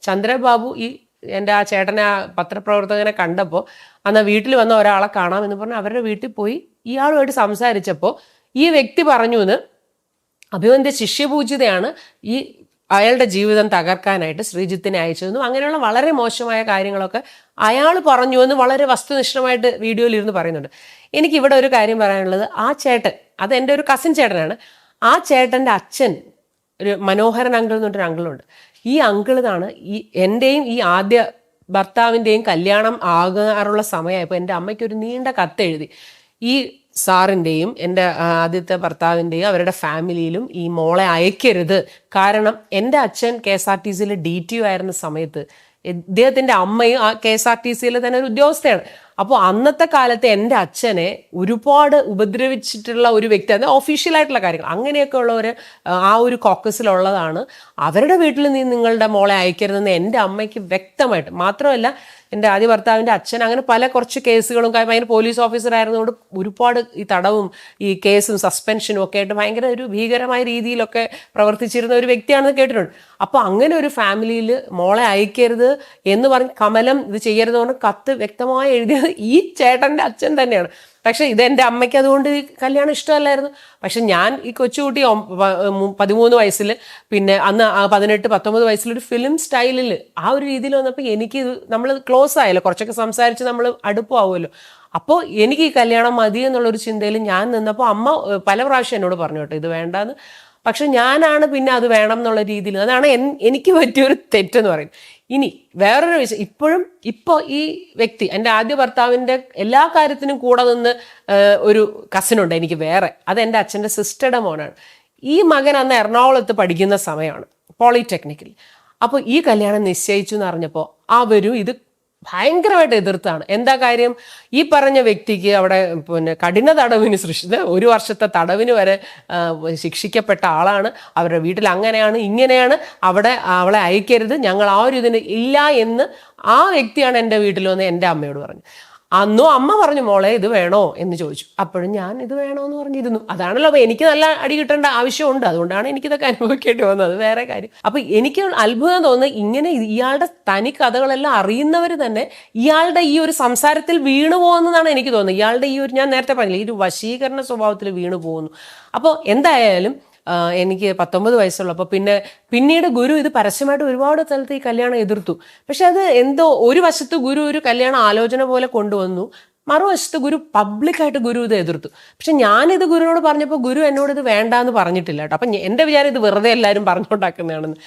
ചന്ദ്രബാബു ഈ എൻ്റെ ആ ചേട്ടനെ ആ പത്രപ്രവർത്തകനെ കണ്ടപ്പോൾ അന്ന് വീട്ടിൽ വന്ന ഒരാളെ കാണാമെന്ന് പറഞ്ഞ് അവരുടെ വീട്ടിൽ പോയി ഇയാളുമായിട്ട് സംസാരിച്ചപ്പോൾ ഈ വ്യക്തി പറഞ്ഞു എന്ന് അഭിമന്യ ശിഷ്യപൂജിതയാണ് ഈ അയാളുടെ ജീവിതം തകർക്കാനായിട്ട് ശ്രീജിത്തിനെ അയച്ചതെന്നും അങ്ങനെയുള്ള വളരെ മോശമായ കാര്യങ്ങളൊക്കെ അയാൾ പറഞ്ഞു എന്ന് വളരെ വസ്തുനിഷ്ഠമായിട്ട് വീഡിയോയിൽ ഇരുന്ന് പറയുന്നുണ്ട്. എനിക്കിവിടെ ഒരു കാര്യം പറയാനുള്ളത്, ആ ചേട്ടൻ, അത് എൻ്റെ ഒരു കസിൻ ചേട്ടനാണ്, ആ ചേട്ടൻ്റെ അച്ഛൻ ഒരു മനോഹരൻ അങ്കിൾ എന്ന് പറഞ്ഞൊരു അങ്കിളുണ്ട്. ഈ അങ്കിളിതാണ് ഈ എൻ്റെയും ഈ ആദ്യ ഭർത്താവിൻ്റെയും കല്യാണം ആകാറുള്ള സമയമായപ്പോൾ എൻ്റെ അമ്മയ്ക്ക് ഒരു നീണ്ട കത്തെഴുതി ഈ സാറിൻ്റെയും എൻ്റെ ആദ്യത്തെ ഭർത്താവിൻ്റെയും അവരുടെ ഫാമിലിയിലും ഈ മോളെ അയക്കരുത്. കാരണം എൻ്റെ അച്ഛൻ KSRTCയിൽ DTO ആയിരുന്ന സമയത്ത് ഇദ്ദേഹത്തിൻ്റെ അമ്മയും ആ KSRTCയിൽ തന്നെ ഒരു ഉദ്യോഗസ്ഥയാണ്. അപ്പോൾ അന്നത്തെ കാലത്ത് എൻ്റെ അച്ഛനെ ഒരുപാട് ഉപദ്രവിച്ചിട്ടുള്ള ഒരു വ്യക്തി, അത് ഒഫീഷ്യലായിട്ടുള്ള കാര്യങ്ങൾ അങ്ങനെയൊക്കെ ഉള്ളവർ ആ ഒരു കോക്കസിലുള്ളതാണ്. അവരുടെ വീട്ടിൽ നീ നിങ്ങളുടെ മോളെ അയക്കരുതെന്ന് എൻ്റെ അമ്മയ്ക്ക് വ്യക്തമായിട്ട്, മാത്രമല്ല എൻ്റെ ആദ്യ ഭർത്താവിൻ്റെ അച്ഛൻ അങ്ങനെ പല കുറച്ച് കേസുകളും ഭയങ്കര പോലീസ് ഓഫീസർ ആയിരുന്നതുകൊണ്ട് ഒരുപാട് ഈ തടവും ഈ കേസും സസ്പെൻഷനും ഒക്കെ ആയിട്ട് ഭയങ്കര ഒരു ഭീകരമായ രീതിയിലൊക്കെ പ്രവർത്തിച്ചിരുന്ന ഒരു വ്യക്തിയാണെന്ന് കേട്ടിട്ടുണ്ട്. അപ്പോൾ അങ്ങനെ ഒരു ഫാമിലിയിൽ മോളെ അയക്കരുത് എന്ന് പറഞ്ഞ് കമലം ഇത് ചെയ്യരുത് പറഞ്ഞ് കത്ത് വ്യക്തമായി എഴുതിയത് ഈ ചേട്ടൻ്റെ അച്ഛൻ തന്നെയാണ്. പക്ഷെ ഇതെൻ്റെ അമ്മയ്ക്ക് അതുകൊണ്ട് ഈ കല്യാണം ഇഷ്ടമല്ലായിരുന്നു. പക്ഷെ ഞാൻ ഈ കൊച്ചുകുട്ടി 13 വയസ്സിൽ, പിന്നെ അന്ന് 18-19 വയസ്സിലൊരു ഫിലിം സ്റ്റൈലിൽ ആ ഒരു രീതിയിൽ വന്നപ്പോൾ എനിക്ക് നമ്മൾ ക്ലോസ് ആയല്ലോ, കുറച്ചൊക്കെ സംസാരിച്ച് നമ്മൾ അടുപ്പമാവുമല്ലോ. അപ്പോൾ എനിക്ക് ഈ കല്യാണം മതി എന്നുള്ളൊരു ചിന്തയിൽ ഞാൻ നിന്നപ്പോൾ അമ്മ പല പ്രാവശ്യം എന്നോട് പറഞ്ഞു കേട്ടോ ഇത് വേണ്ടാന്ന്. പക്ഷെ ഞാനാണ് പിന്നെ അത് വേണം എന്നുള്ള രീതിയിൽ, അതാണ് എനിക്ക് പറ്റിയൊരു തെറ്റെന്ന് പറയുന്നത്. ഇനി വേറൊരു വിഷയം, ഇപ്പോൾ ഈ വ്യക്തി എൻ്റെ ആദ്യ ഭർത്താവിൻ്റെ എല്ലാ കാര്യത്തിനും കൂടെ നിന്ന് ഒരു കസിനുണ്ട് എനിക്ക് വേറെ, അത് എൻ്റെ അച്ഛൻ്റെ സിസ്റ്ററുടെ മോനാണ്. ഈ മകൻ അന്ന് എറണാകുളത്ത് പഠിക്കുന്ന സമയമാണ്, പോളിടെക്നിക്കിൽ. അപ്പോൾ ഈ കല്യാണം നിശ്ചയിച്ചു എന്ന് അറിഞ്ഞപ്പോൾ അവരും ഇത് ഭയങ്കരമായിട്ട് എതിർത്താണ്. എന്താ കാര്യം, ഈ പറഞ്ഞ വ്യക്തിക്ക് അവിടെ പിന്നെ കഠിന തടവിന് 1 വർഷത്തെ തടവിന് വരെ ശിക്ഷിക്കപ്പെട്ട ആളാണ്. അവരുടെ വീട്ടിൽ അങ്ങനെയാണ് ഇങ്ങനെയാണ്, അവളെ അയക്കരുത്, ഞങ്ങൾ ആ ഒരു ഇതിന് ഇല്ല എന്ന് ആ വ്യക്തിയാണ് എൻ്റെ വീട്ടിൽ വന്ന് എൻ്റെ അമ്മയോട് പറഞ്ഞു. അന്നും അമ്മ പറഞ്ഞു മോളെ ഇത് വേണോ എന്ന് ചോദിച്ചു. അപ്പോഴും ഞാൻ ഇത് വേണോ എന്ന് പറഞ്ഞിരുന്നു. അതാണല്ലോ, അപ്പോൾ എനിക്ക് നല്ല അടി കിട്ടേണ്ട ആവശ്യമുണ്ട്, അതുകൊണ്ടാണ് എനിക്കിതൊക്കെ അനുഭവിക്കേണ്ടി വന്നത്, വേറെ കാര്യം. അപ്പം എനിക്ക് അത്ഭുതം തോന്നുന്നത്, ഇങ്ങനെ ഇയാളുടെ തനി കഥകളെല്ലാം അറിയുന്നവർ തന്നെ ഇയാളുടെ ഈ ഒരു സംസാരത്തിൽ വീണു പോകുന്നതാണ് എനിക്ക് തോന്നുന്നത്. ഇയാളുടെ ഈ ഒരു, ഞാൻ നേരത്തെ പറഞ്ഞില്ല, ഈ ഒരു വശീകരണ സ്വഭാവത്തിൽ വീണു പോകുന്നു. അപ്പോൾ എന്തായാലും എനിക്ക് 19 വയസ്സുള്ളപ്പോൾ പിന്നീട് ഗുരു ഇത് പരസ്യമായിട്ട് ഒരുപാട് സ്ഥലത്ത് ഈ കല്യാണം എതിർത്തു. പക്ഷെ അത് എന്തോ ഒരു വശത്ത് ഗുരു ഒരു കല്യാണ ആലോചന പോലെ കൊണ്ടുവന്നു, മറുവശത്ത് ഗുരു പബ്ലിക്കായിട്ട് ഗുരു ഇത് എതിർത്തു. പക്ഷെ ഞാനിത് ഗുരുവിനോട് പറഞ്ഞപ്പോൾ ഗുരു എന്നോട് ഇത് വേണ്ടാന്ന് പറഞ്ഞിട്ടില്ല കേട്ടോ. അപ്പം എൻ്റെ വിചാരം ഇത് വെറുതെ എല്ലാവരും പറഞ്ഞുകൊണ്ടാക്കുന്നതാണെന്ന്.